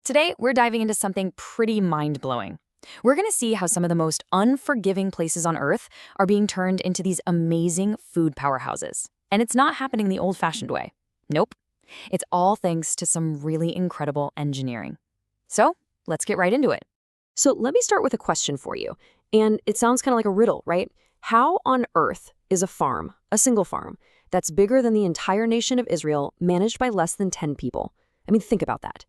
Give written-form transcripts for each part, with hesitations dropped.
Today, we're diving into something pretty mind-blowing. We're going to see how some of the most unforgiving places on Earth are being turned into these amazing food powerhouses. And it's not happening the old-fashioned way. Nope. It's all thanks to some really incredible engineering. So, let's get right into it. So let me start with a question for you. And it sounds kind of like a riddle, right? How on earth is a farm, a single farm, that's bigger than the entire nation of Israel, managed by less than 10 people? I mean, think about that.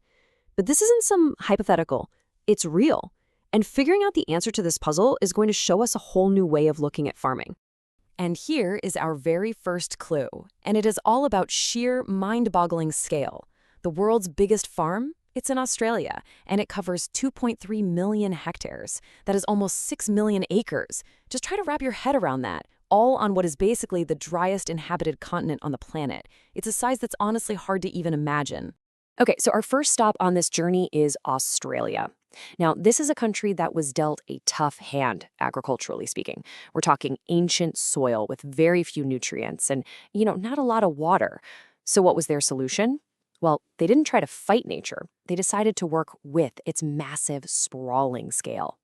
But this isn't some hypothetical. It's real. And figuring out the answer to this puzzle is going to show us a whole new way of looking at farming. And here is our very first clue, and it is all about sheer mind-boggling scale. The world's biggest farm? It's in Australia, and it covers 2.3 million hectares. That is almost 6 million acres. Just try to wrap your head around that, all on what is basically the driest inhabited continent on the planet. It's a size that's honestly hard to even imagine. Okay, so our first stop on this journey is Australia. Now, this is a country that was dealt a tough hand, agriculturally speaking. We're talking ancient soil with very few nutrients and, not a lot of water. So what was their solution? Well, they didn't try to fight nature. They decided to work with its massive, sprawling scale.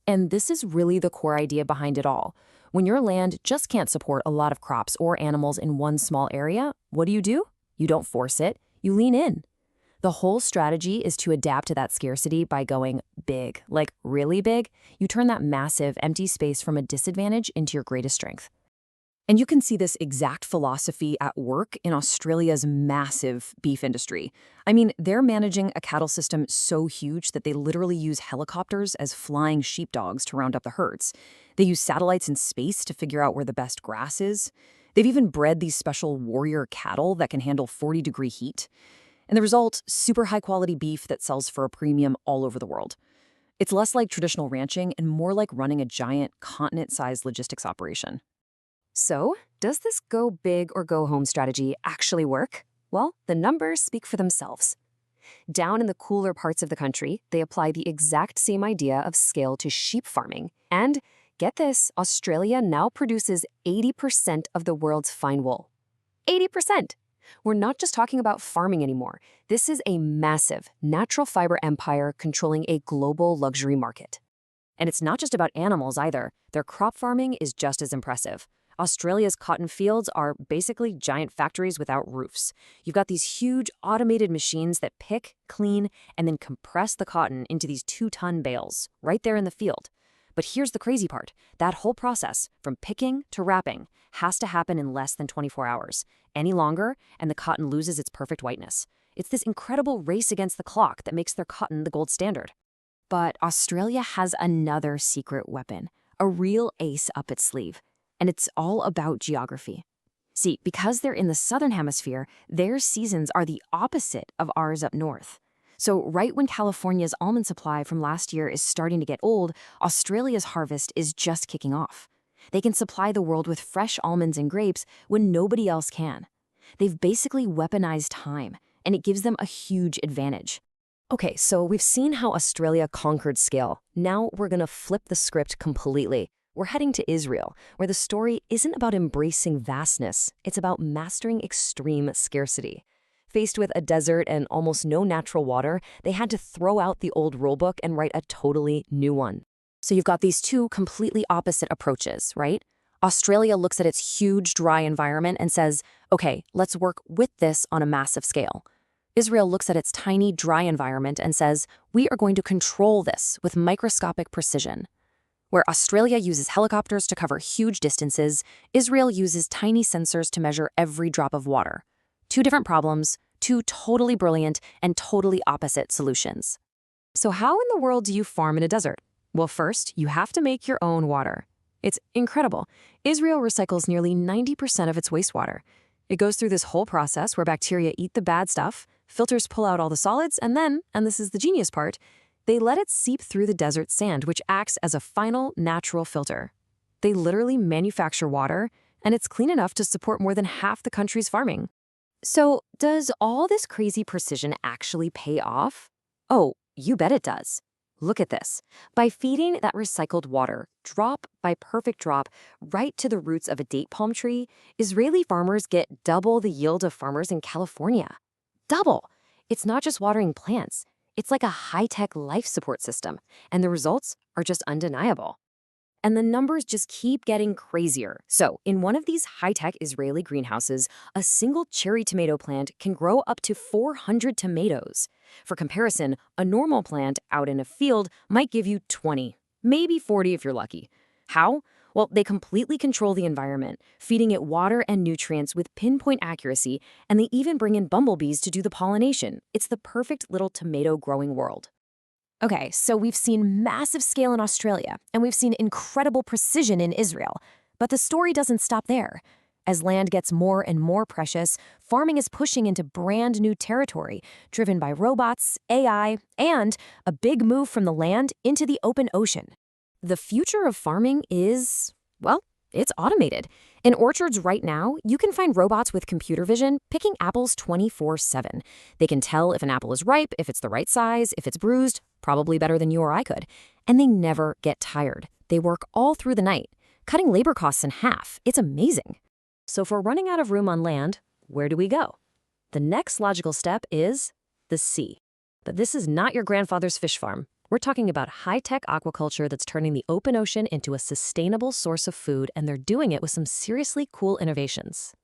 And this is really the core idea behind it all. When your land just can't support a lot of crops or animals in one small area, what do? You don't force it, you lean in. The whole strategy is to adapt to that scarcity by going big, like really big. You turn that massive, empty space from a disadvantage into your greatest strength. And you can see this exact philosophy at work in Australia's massive beef industry. I mean, they're managing a cattle system so huge that they literally use helicopters as flying sheepdogs to round up the herds. They use satellites in space to figure out where the best grass is. They've even bred these special warrior cattle that can handle 40-degree heat. And the result, super high-quality beef that sells for a premium all over the world. It's less like traditional ranching and more like running a giant continent-sized logistics operation. So, does this go big or go home strategy actually work? Well, the numbers speak for themselves. Down in the cooler parts of the country, they apply the exact same idea of scale to sheep farming. And get this, Australia now produces 80% of the world's fine wool. 80%! We're not just talking about farming anymore. This is a massive natural fiber empire controlling a global luxury market. And it's not just about animals either. Their crop farming is just as impressive. Australia's cotton fields are basically giant factories without roofs. You've got these huge automated machines that pick, clean, and then compress the cotton into these 2-ton bales right there in the field. But here's the crazy part. That whole process, from picking to wrapping, has to happen in less than 24 hours. Any longer, and the cotton loses its perfect whiteness. It's this incredible race against the clock that makes their cotton the gold standard. But Australia has another secret weapon, a real ace up its sleeve. And it's all about geography. See, because they're in the southern hemisphere, their seasons are the opposite of ours up north. So right when California's almond supply from last year is starting to get old, Australia's harvest is just kicking off. They can supply the world with fresh almonds and grapes when nobody else can. They've basically weaponized time, and it gives them a huge advantage. Okay, so we've seen how Australia conquered scale. Now we're gonna flip the script completely. We're heading to Israel, where the story isn't about embracing vastness, it's about mastering extreme scarcity. Faced with a desert and almost no natural water, they had to throw out the old rulebook and write a totally new one. So you've got these two completely opposite approaches, right? Australia looks at its huge, dry environment and says, okay, let's work with this on a massive scale. Israel looks at its tiny, dry environment and says, we are going to control this with microscopic precision. Where Australia uses helicopters to cover huge distances, Israel uses tiny sensors to measure every drop of water. Two different problems, two totally brilliant and totally opposite solutions. So how in the world do you farm in a desert? Well, first, you have to make your own water. It's incredible. Israel recycles nearly 90% of its wastewater. It goes through this whole process where bacteria eat the bad stuff, filters pull out all the solids, and then, and this is the genius part, they let it seep through the desert sand, which acts as a final natural filter. They literally manufacture water, and it's clean enough to support more than half the country's farming. So, does all this crazy precision actually pay off? Oh, you bet it does. Look at this. By feeding that recycled water, drop by perfect drop, right to the roots of a date palm tree, Israeli farmers get double the yield of farmers in California. Double! It's not just watering plants. It's like a high-tech life support system, and the results are just undeniable. And the numbers just keep getting crazier. So, in one of these high-tech Israeli greenhouses, a single cherry tomato plant can grow up to 400 tomatoes. For comparison, a normal plant out in a field might give you 20, maybe 40 if you're lucky. How? Well, they completely control the environment, feeding it water and nutrients with pinpoint accuracy, and they even bring in bumblebees to do the pollination. It's the perfect little tomato growing world. Okay, so we've seen massive scale in Australia, and we've seen incredible precision in Israel. But the story doesn't stop there. As land gets more and more precious, farming is pushing into brand new territory, driven by robots, AI, and a big move from the land into the open ocean. The future of farming is, well, it's automated. In orchards right now, you can find robots with computer vision picking apples 24/7. They can tell if an apple is ripe, if it's the right size, if it's bruised, probably better than you or I could. And they never get tired. They work all through the night, cutting labor costs in half. It's amazing. So if we're running out of room on land, where do we go? The next logical step is the sea. But this is not your grandfather's fish farm. We're talking about high-tech aquaculture that's turning the open ocean into a sustainable source of food, and they're doing it with some seriously cool innovations.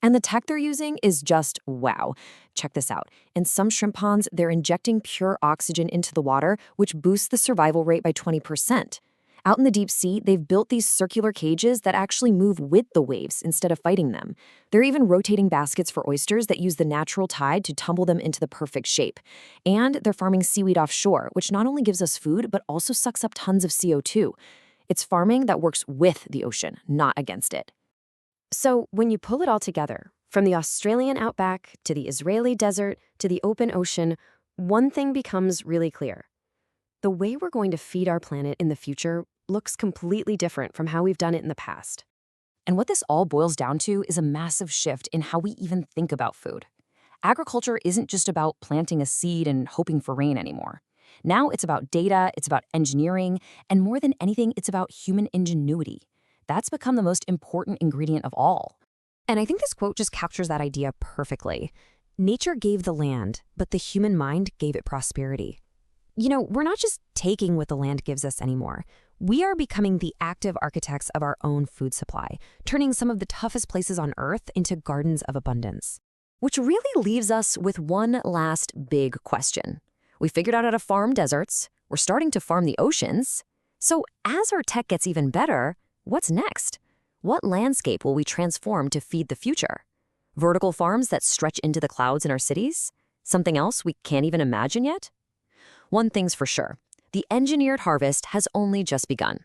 And the tech they're using is just wow. Check this out. In some shrimp ponds, they're injecting pure oxygen into the water, which boosts the survival rate by 20%. Out in the deep sea, they've built these circular cages that actually move with the waves instead of fighting them. They're even rotating baskets for oysters that use the natural tide to tumble them into the perfect shape. And they're farming seaweed offshore, which not only gives us food, but also sucks up tons of CO2. It's farming that works with the ocean, not against it. So when you pull it all together, from the Australian outback to the Israeli desert to the open ocean, one thing becomes really clear. The way we're going to feed our planet in the future looks completely different from how we've done it in the past. And what this all boils down to is a massive shift in how we even think about food. Agriculture isn't just about planting a seed and hoping for rain anymore. Now it's about data, it's about engineering, and more than anything, it's about human ingenuity. That's become the most important ingredient of all. And I think this quote just captures that idea perfectly. Nature gave the land, but the human mind gave it prosperity. You know, we're not just taking what the land gives us anymore. We are becoming the active architects of our own food supply, turning some of the toughest places on Earth into gardens of abundance. Which really leaves us with one last big question. We figured out how to farm deserts. We're starting to farm the oceans. So as our tech gets even better, what's next? What landscape will we transform to feed the future? Vertical farms that stretch into the clouds in our cities? Something else we can't even imagine yet? One thing's for sure, the engineered harvest has only just begun.